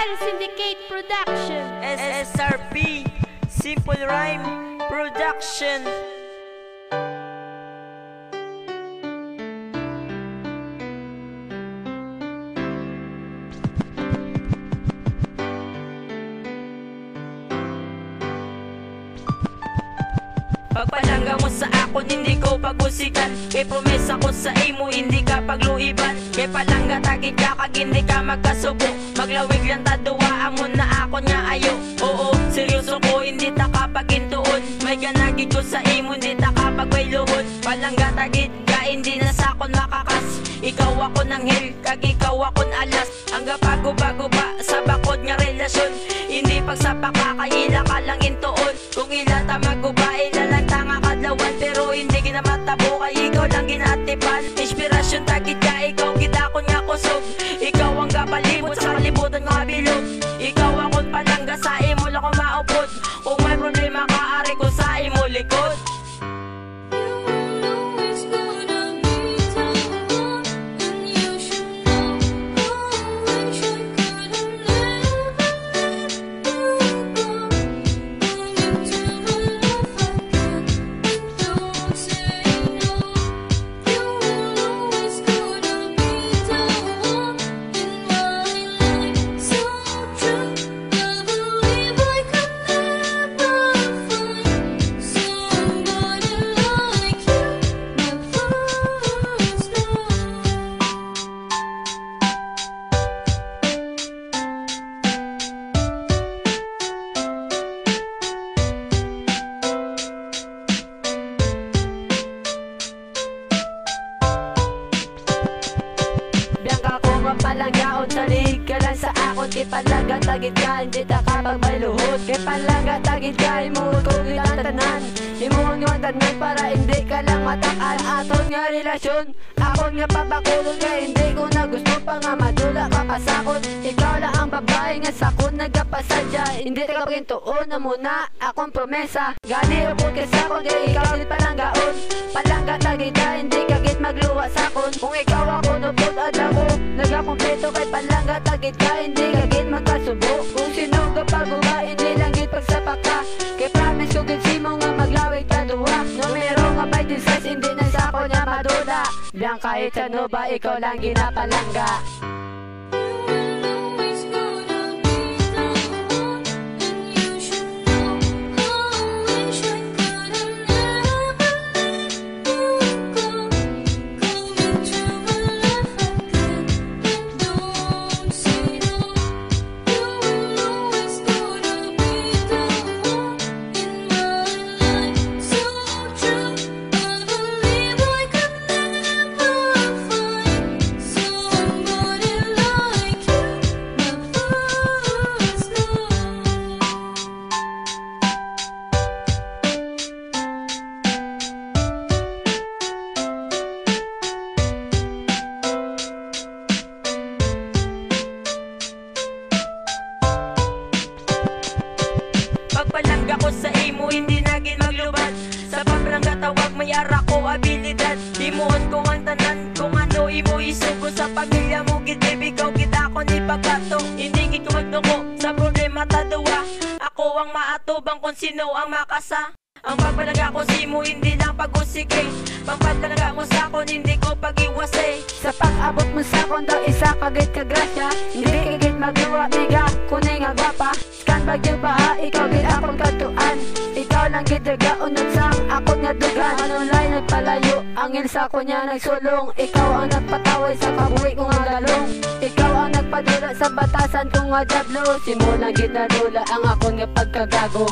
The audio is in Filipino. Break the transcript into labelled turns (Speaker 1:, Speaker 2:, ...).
Speaker 1: L Syndicate Production.
Speaker 2: SSRP Simple Rhyme Production. Pagpalangga mo sa akon, hindi ko pagusikan. Kay promesa ko sa imo, hindi ka pagluiban. Kay palangga tagid ka, kag hindi ka magkasubo. Maglawig lang taduwaan mo na ako nga ayo. Oo, seryoso ko, hindi ta kapagintuon. May ganagid ko sa imo, hindi ta kapagbayluhon. Palangga tagid ka, hindi na sa akon makakas. Ikaw ako ng hell, kag ikaw akon alas. Hangga bago-bago ba sa bakod nga relasyon. Hindi pagsapa ka, kaila ka lang intuon. Kung ila ta magubain, lalang tanga kadlawan. Pero hindi ginamatabo, kay ikaw lang ginatipan. Inspirasyon tagid ka, ikaw gidakon nga kusog. Ikaw ang kapalimot sa kalibutan nga bilog. Ikaw akong palangga, sa imo lang ko maupod. Kung may problema ka, ari ko sa imo likod. Palangga o talig ka lang sa akon. Kay palangga tagid ka, hindi ta kapagbayluhod. Kay palangga tagid ka, imuhod ko ilang tanan. Imuhod nga tanan para hindi ka lang mataan. Aton nga relasyon, akon nga pabakulon. Kaya hindi ko na gusto pa nga madula ka pasakot. Ikaw lang ang babae nga sakon nagkapasadya. Hindi ka pagintuon na muna akong promesa. Gani upod ka sakon, kaya ikaw di palanggaon. Palangga tagid ka, hindi ka git magluwa sakon. Kung ikaw ako nupod at ako nagakumpleto. Kay palangga tagid ka, hindi ka git magkasubo. Kung sino ka paguba, hindi lang git pagsapa ka. Kay promise ko git simo nga maglawig ka duwa. Numero nga by design, hindi na sa ako niya maduda. Biyang kahit ano ba, ikaw lang ginapalangga. Pagpalangga ko sa imo, hindi naging maglubad. Sa pagpalangga tawag may ara ko abilidad. Imuhon ko ang tanan, kung ano imo isugo. Sa pamilya mo gid baby, ikaw kita ko ni pagkato. Hindi gid ko magduko, sa problema taduwa. Ako ang maatubang kung sino ang makasa. Ang pagpalangga ko sa imo, hindi lang pag-usike. Pagpalangga mo sa akon, hindi ko pag-iwasay. Sa pag-abot mo sa akon daw, isa kagit ka grasya. Hindi kagit magluwa, miga, kuning nga gwapa. Scan bagyo baha, ikaw gid akong katuan. Ikaw lang gid nagaunod sang akon nga dugan. Manulay nagpalayo, angin sa ako niya nagsulong. Ikaw ang nagpataway sa kabuhi ko nga galong. Ikaw ang nagpadula sa batasan ko nga jablo. Simulang gid nadula ang akon nga pagkagago.